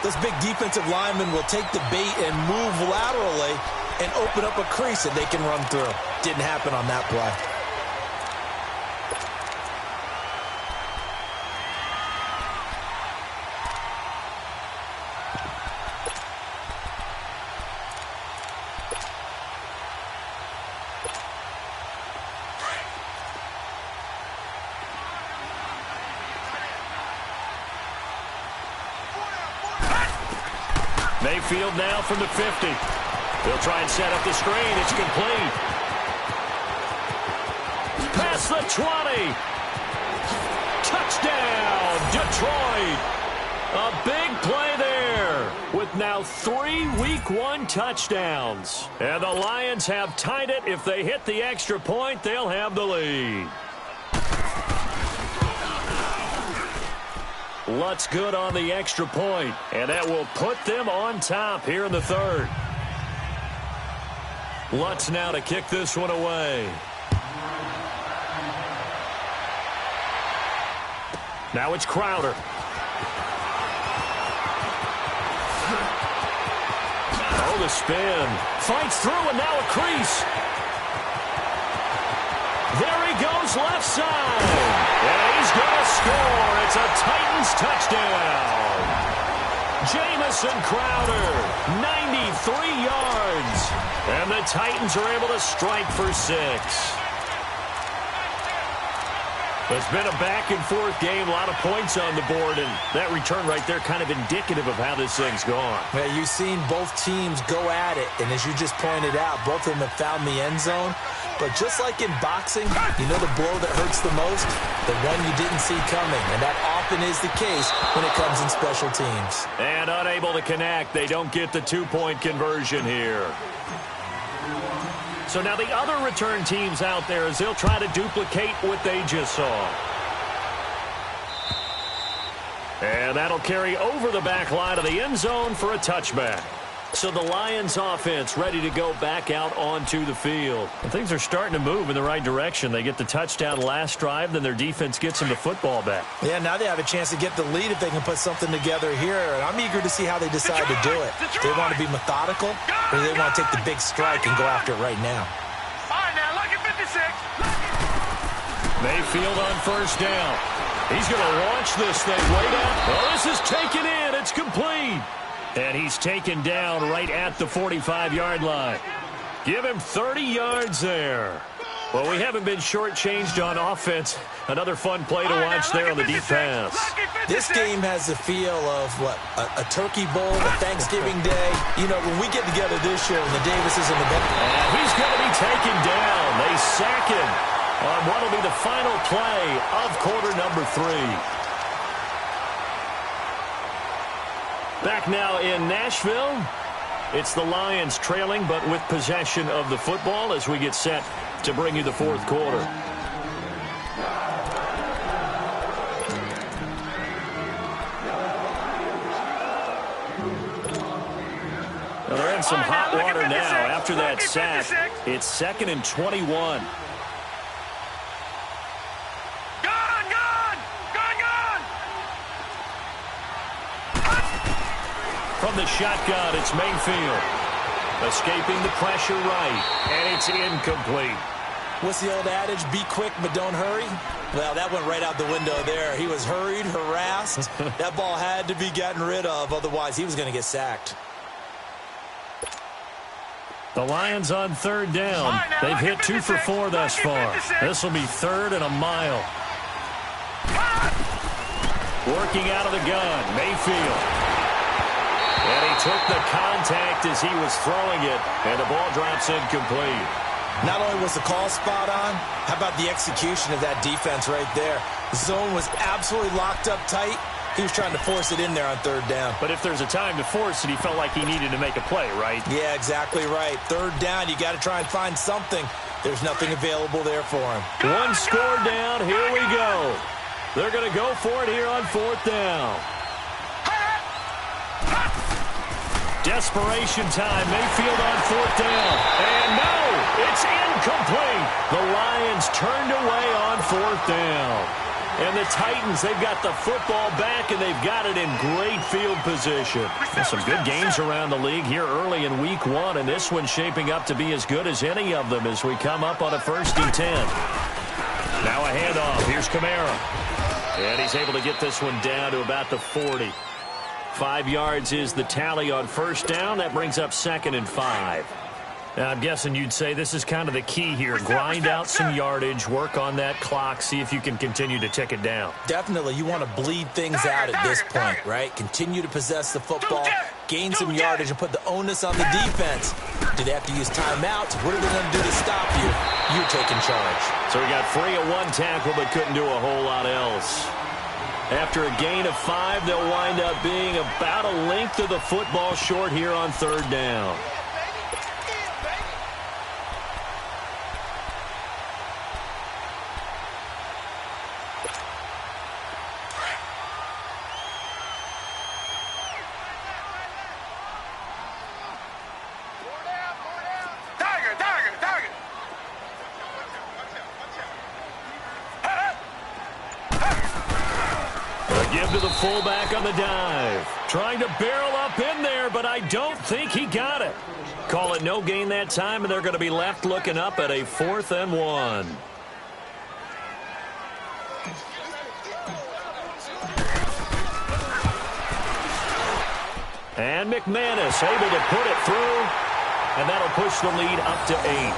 this big defensive lineman will take the bait and move laterally and open up a crease that they can run through. Didn't happen on that play. Mayfield now from the 50. They'll try and set up the screen. It's complete. Past the 20. Touchdown, Detroit. A big play there with now 3 Week 1 touchdowns. And the Lions have tied it. If they hit the extra point, they'll have the lead. Lutz good on the extra point, and that will put them on top here in the 3rd. Lutz now to kick this one away. Now it's Crowder. the spin. Fights through and now a crease. There he goes left side. And he's going to score. It's a Titans touchdown. Jamison Crowder, 93 yards. And the Titans are able to strike for 6. It's been a back-and-forth game, a lot of points on the board, and that return right there kind of indicative of how this thing's gone. Yeah, you've seen both teams go at it, and as you just pointed out, both of them have found the end zone. But just like in boxing, you know the blow that hurts the most? The one you didn't see coming, and that often is the case when it comes in special teams. And unable to connect, they don't get the two-point conversion here. So now the other return teams out there as they'll try to duplicate what they just saw. And that'll carry over the back line of the end zone for a touchback. So the Lions offense ready to go back out onto the field. And things are starting to move in the right direction. They get the touchdown last drive, then their defense gets them the football back. Yeah, now they have a chance to get the lead if they can put something together here. And I'm eager to see how they decide to do it. Do they want to be methodical, or do they want to take the big strike and go after it right now? All right, now, look at 56. Mayfield on first down. He's going to launch this thing way down. Oh, this is taken in. It's complete. And he's taken down right at the 45-yard line. Give him 30 yards there. Well, we haven't been shortchanged on offense. Another fun play to watch there on the deep pass. This game has the feel of, what, a turkey bowl, a Thanksgiving day. You know, when we get together this year, when the Davises and the And he's going to be taken down. They sack him on what will be the final play of quarter number 3. Back now in Nashville. It's the Lions trailing, but with possession of the football as we get set to bring you the fourth quarter. Well, they're in some hot water now after that sack. It's 2nd and 21. From the shotgun, it's Mayfield. Escaping the pressure right, and it's incomplete. What's the old adage? Be quick, but don't hurry? Well, that went right out the window there. He was hurried, harassed. That ball had to be gotten rid of, otherwise he was going to get sacked. The Lions on 3rd down. They've hit 2 for 4 thus far. This will be 3rd and a mile. Working out of the gun, Mayfield. And he took the contact as he was throwing it, and the ball drops incomplete. Not only was the call spot on, how about the execution of that defense right there? The zone was absolutely locked up tight. He was trying to force it in there on 3rd down. But if there's a time to force it, he felt like he needed to make a play, right? Yeah, exactly right. 3rd down, you got to try and find something. There's nothing available there for him. One score down. Here we go. They're going to go for it here on 4th down. Desperation time. Mayfield on 4th down. And no, it's incomplete. The Lions turned away on 4th down. And the Titans, they've got the football back, and they've got it in great field position. There's some good games around the league here early in week 1, and this one's shaping up to be as good as any of them as we come up on a 1st and 10. Now a handoff. Here's Kamara. And he's able to get this one down to about the 40. 5 yards is the tally on 1st down. That brings up 2nd and 5. Now, I'm guessing you'd say this is kind of the key here. Grind out some yardage, work on that clock, see if you can continue to tick it down. Definitely. You want to bleed things out at this point, right? Continue to possess the football, gain some yardage, and put the onus on the defense. Do they have to use timeouts? What are they going to do to stop you? You're taking charge. So we got 3 of 1 tackle, but couldn't do a whole lot else. After a gain of 5, they'll wind up being about a length of the football short here on 3rd down. fullback on the dive. Trying to barrel up in there, but I don't think he got it. Call it no gain that time, and they're going to be left looking up at a 4th and 1. And McManus able to put it through, and that'll push the lead up to 8.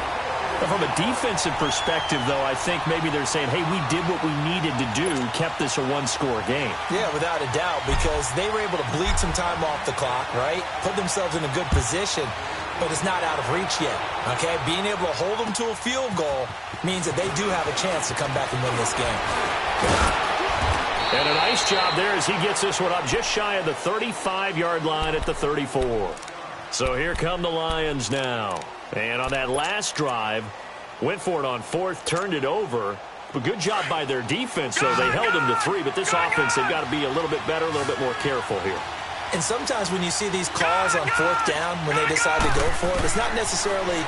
From a defensive perspective, though, I think maybe they're saying, hey, we did what we needed to do, kept this a one-score game. Yeah, without a doubt, because they were able to bleed some time off the clock, right? Put themselves in a good position, but it's not out of reach yet, okay? Being able to hold them to a field goal means that they do have a chance to come back and win this game. And a nice job there as he gets this one up just shy of the 35-yard line at the 34. So here come the Lions now. And on that last drive, went for it on 4th, turned it over. But good job by their defense, though. They held them to 3, but this offense, they've got to be a little bit better, a little bit more careful here. And sometimes when you see these calls on 4th down, when they decide to go for it, it's not necessarily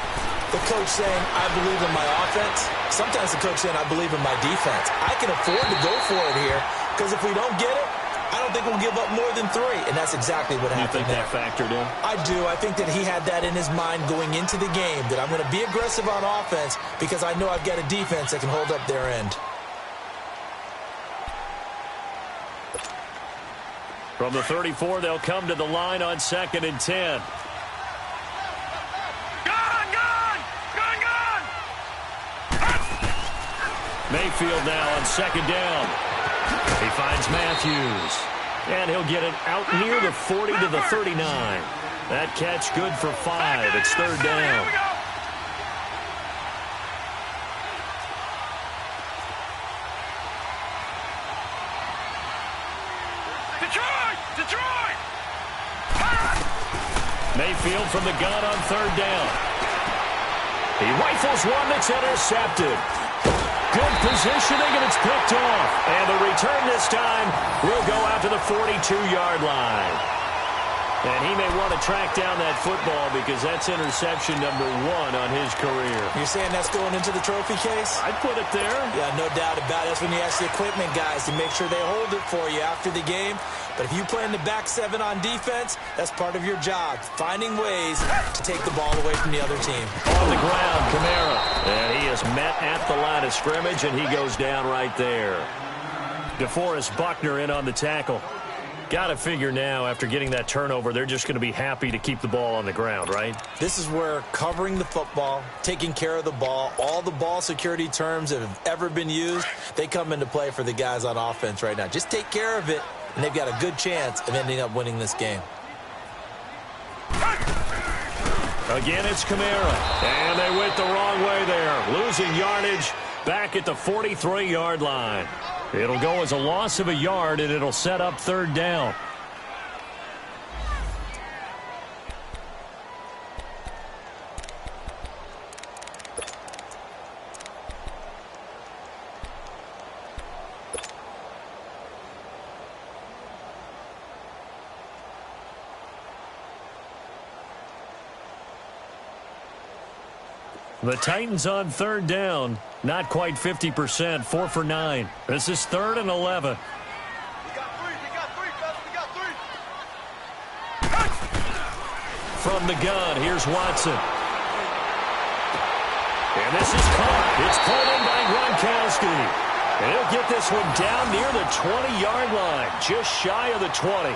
the coach saying, I believe in my offense. Sometimes the coach saying, I believe in my defense. I can afford to go for it here, because if we don't get it, I don't think we'll give up more than 3, and that's exactly what happened. You think that factored in? I do. I think that he had that in his mind going into the game, that I'm going to be aggressive on offense because I know I've got a defense that can hold up their end. From the 34, they'll come to the line on 2nd and 10. Mayfield now on 2nd down. He finds Matthews. And he'll get it out near the 40 to the 39. That catch good for 5. It's 3rd down. Detroit! Mayfield from the gun on 3rd down. He rifles one that's intercepted. Good positioning, and it's picked off. And the return this time will go out to the 42-yard line. And he may want to track down that football because that's interception number 1 on his career. You're saying that's going into the trophy case? I'd put it there. Yeah, no doubt about it. That's when you ask the equipment guys to make sure they hold it for you after the game. But if you play in the back 7 on defense, that's part of your job, finding ways to take the ball away from the other team. On the ground, Kamara. And he is met at the line of scrimmage, and he goes down right there. DeForest Buckner in on the tackle. Got to figure now, after getting that turnover, they're just going to be happy to keep the ball on the ground, right? This is where covering the football, taking care of the ball, all the ball security terms that have ever been used, they come into play for the guys on offense right now. Just take care of it, and they've got a good chance of ending up winning this game. Again, it's Kamara. And they went the wrong way there. Losing yardage back at the 43-yard line. It'll go as a loss of a yard, and it'll set up 3rd down. The Titans on 3rd down. Not quite 50%. 4 for 9. This is 3rd and 11. From the gun, here's Watson. And this is caught. It's pulled in by Gronkowski. And he'll get this one down near the 20-yard line. Just shy of the 20.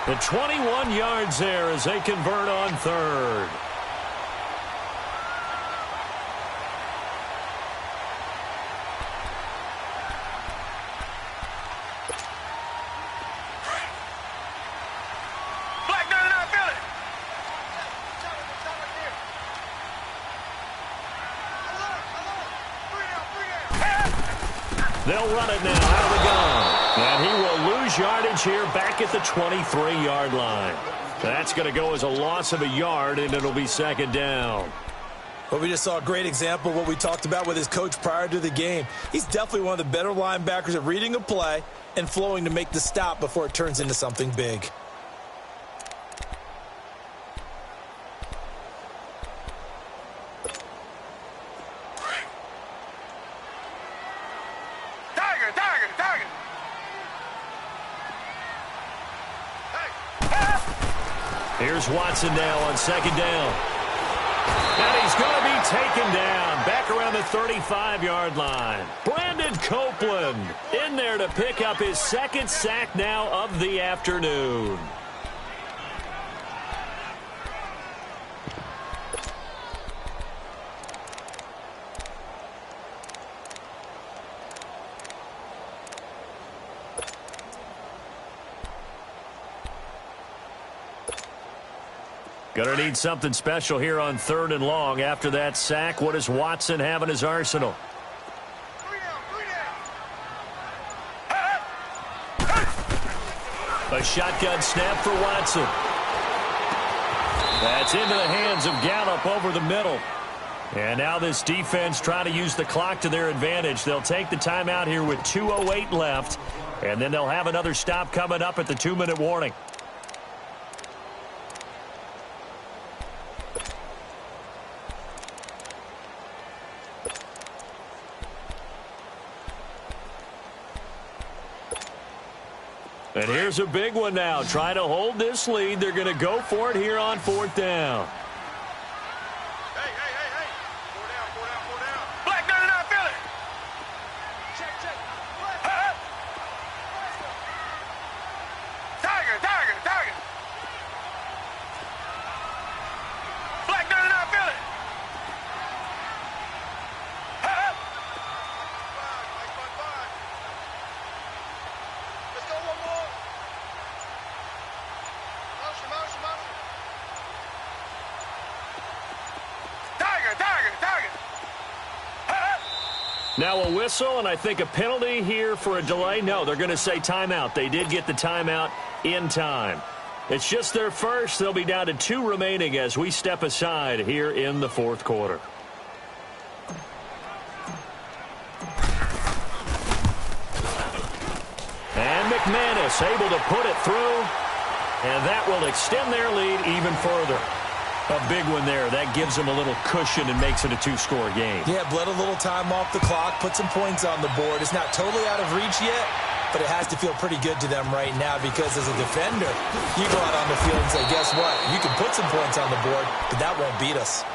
The 21 yards there as they convert on 3rd. They'll run it now out of the gun. And he will lose yardage here back at the 23-yard line. That's going to go as a loss of a yard, and it'll be 2nd down. Well, we just saw a great example of what we talked about with his coach prior to the game. He's definitely one of the better linebackers at reading a play and flowing to make the stop before it turns into something big. Here's Watson now on second down. And he's going to be taken down back around the 35-yard line. Brandon Copeland in there to pick up his second sack now of the afternoon. Going to need something special here on 3rd and long. After that sack, what does Watson have in his arsenal? A shotgun snap for Watson. That's into the hands of Gallup over the middle. And now this defense trying to use the clock to their advantage. They'll take the timeout here with 2:08 left. And then they'll have another stop coming up at the 2-minute warning. And here's a big one now. Try to hold this lead. They're going to go for it here on 4th down. Hey. 4 down. Black 99, fill it. Check. Tiger. Black 99, fill it. Let's go one more. Motion. Tiger. Now a whistle, and I think a penalty here for a delay. No, they're going to say timeout. They did get the timeout in time. It's just their first. They'll be down to 2 remaining as we step aside here in the 4th quarter. And McManus able to put it through, and that will extend their lead even further. A big one there. That gives them a little cushion and makes it a 2-score game. Yeah, bled a little time off the clock, put some points on the board. It's not totally out of reach yet, but it has to feel pretty good to them right now because as a defender, you go out on the field and say, guess what? You can put some points on the board, but that won't beat us.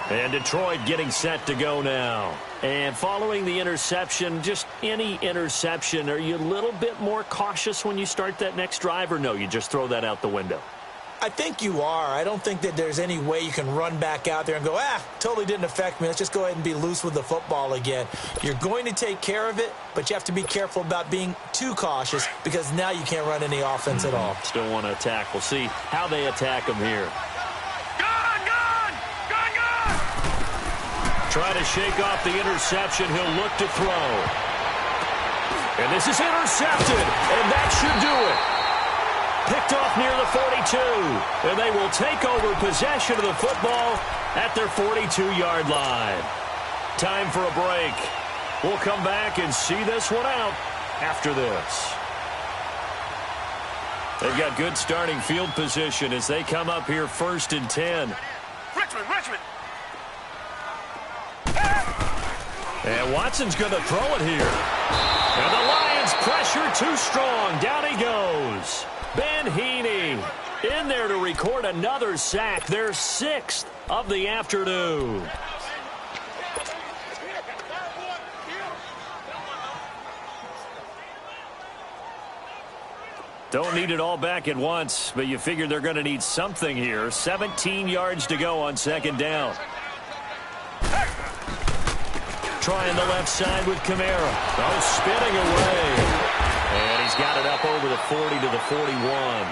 And Detroit getting set to go now. And following the interception, just any interception, are you a little bit more cautious when you start that next drive, or no, you just throw that out the window? I think you are. I don't think that there's any way you can run back out there and go, totally didn't affect me. Let's just go ahead and be loose with the football again. You're going to take care of it, but you have to be careful about being too cautious because now you can't run any offense at all. Still want to attack. We'll see how they attack them here. Gun! Trying to shake off the interception. He'll look to throw. And this is intercepted, and that should do it. Picked off near the 42, and they will take over possession of the football at their 42-yard line. Time for a break. We'll come back and see this one out after this. They've got good starting field position as they come up here 1st and 10. Richmond. And Watson's going to throw it here. And the Lions pressure too strong. Down he goes. Ben Heaney in there to record another sack, their 6th of the afternoon. Don't need it all back at once, but you figure they're going to need something here. 17 yards to go on 2nd down. Trying the left side with Kamara. Spinning away. And he's got it up over the 40 to the 41.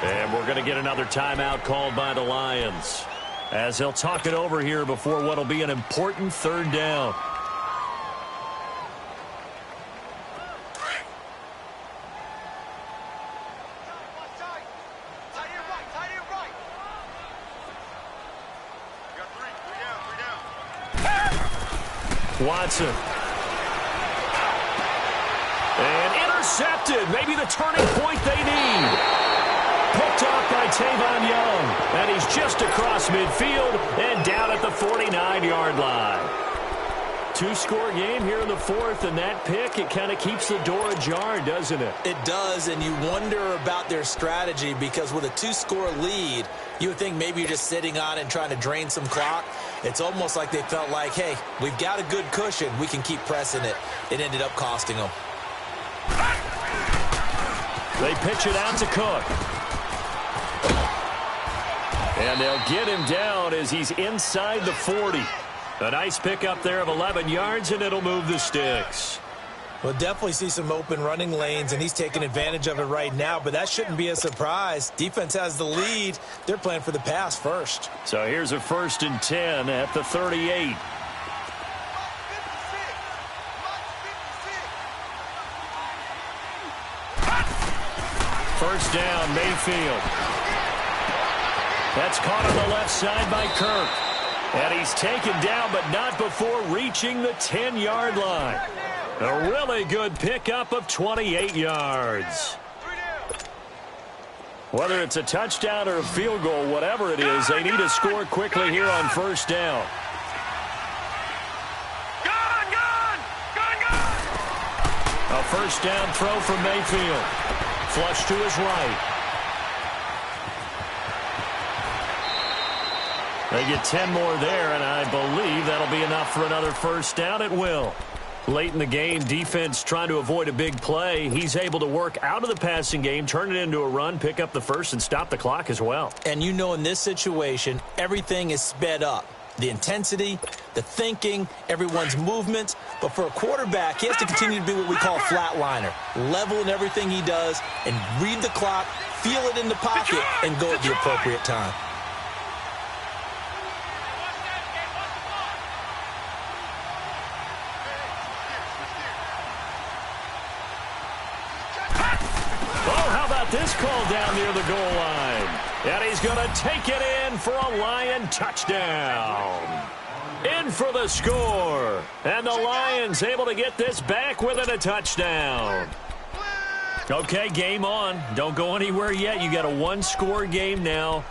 And we're going to get another timeout called by the Lions as they'll talk it over here before what will be an important 3rd down. Watson. And intercepted. Maybe the turning point they need. Picked off by Tavon Young. And he's just across midfield and down at the 49-yard line. two-score game here in the fourth, and that pick, it kind of keeps the door ajar, doesn't it? It does, and you wonder about their strategy because with a two-score lead, you would think maybe you're just sitting on it and trying to drain some clock. It's almost like they felt like, hey, we've got a good cushion. We can keep pressing it. It ended up costing them. They pitch it out to Cook. And they'll get him down as he's inside the 40. A nice pickup there of 11 yards, and it'll move the sticks. We'll definitely see some open running lanes, and he's taking advantage of it right now, but that shouldn't be a surprise. Defense has the lead. They're playing for the pass first. So here's a 1st and 10 at the 38. First down, Mayfield. That's caught on the left side by Kirk. And he's taken down, but not before reaching the 10-yard line. A really good pickup of 28 yards. Whether it's a touchdown or a field goal, whatever it is, they need to score quickly here on first down. A first down throw from Mayfield. Flush to his right. They get 10 more there, and I believe that'll be enough for another first down. It will. Late in the game, defense trying to avoid a big play. He's able to work out of the passing game, turn it into a run, pick up the first, and stop the clock as well. And you know in this situation, everything is sped up. The intensity, the thinking, everyone's movement. But for a quarterback, he has to continue to be what we call a flatliner. Level in everything he does and read the clock, feel it in the pocket, and go at the appropriate time. This call down near the goal line. And he's going to take it in for a Lion touchdown. In for the score. And the Lions able to get this back within a touchdown. Okay, game on. Don't go anywhere yet. You got a one-score game now.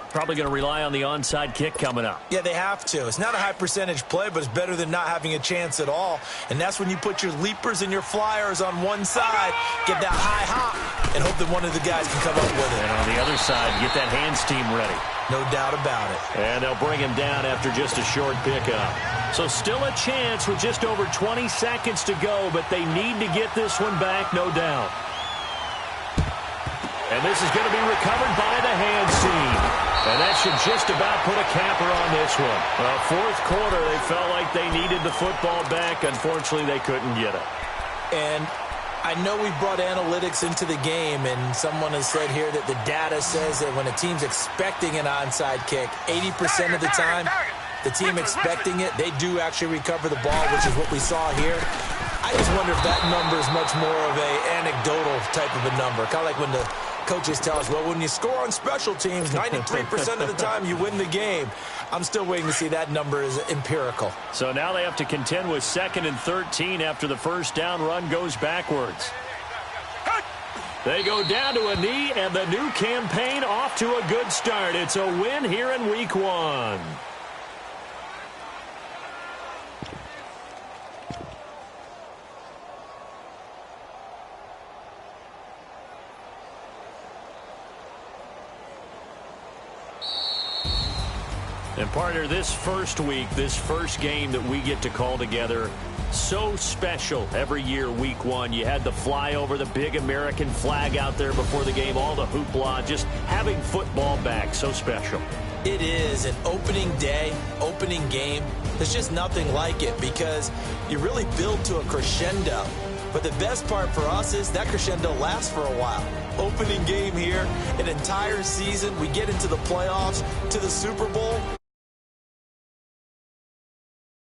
Probably going to rely on the onside kick coming up. Yeah, they have to. It's not a high-percentage play, but it's better than not having a chance at all. And that's when you put your leapers and your flyers on one side, get that high hop, and hope that one of the guys can come up with it. And on the other side, get that hands team ready. No doubt about it. And they'll bring him down after just a short pickup. So still a chance with just over 20 seconds to go, but they need to get this one back, no doubt. And this is going to be recovered by the hands team. And that should just about put a capper on this one. Well, fourth quarter, they felt like they needed the football back. Unfortunately, they couldn't get it. And I know we've brought analytics into the game, and someone has said here that the data says that when a team's expecting an onside kick, 80% of the time, the team expecting it, they do actually recover the ball, which is what we saw here. I just wonder if that number is much more of a anecdotal type of a number. Kind of like when the coaches tell us, well, when you score on special teams, 93% of the time you win the game. I'm still waiting to see that number is empirical. So now they have to contend with 2nd and 13 after the first down run goes backwards. They go down to a knee, and the new campaign off to a good start. It's a win here in week 1. And partner, this first week, this first game that we get to call together, so special every year, week 1. You had the flyover, the big American flag out there before the game, all the hoopla, just having football back, so special. It is an opening day, opening game. There's just nothing like it because you really build to a crescendo. But the best part for us is that crescendo lasts for a while. Opening game here, an entire season, we get into the playoffs, to the Super Bowl.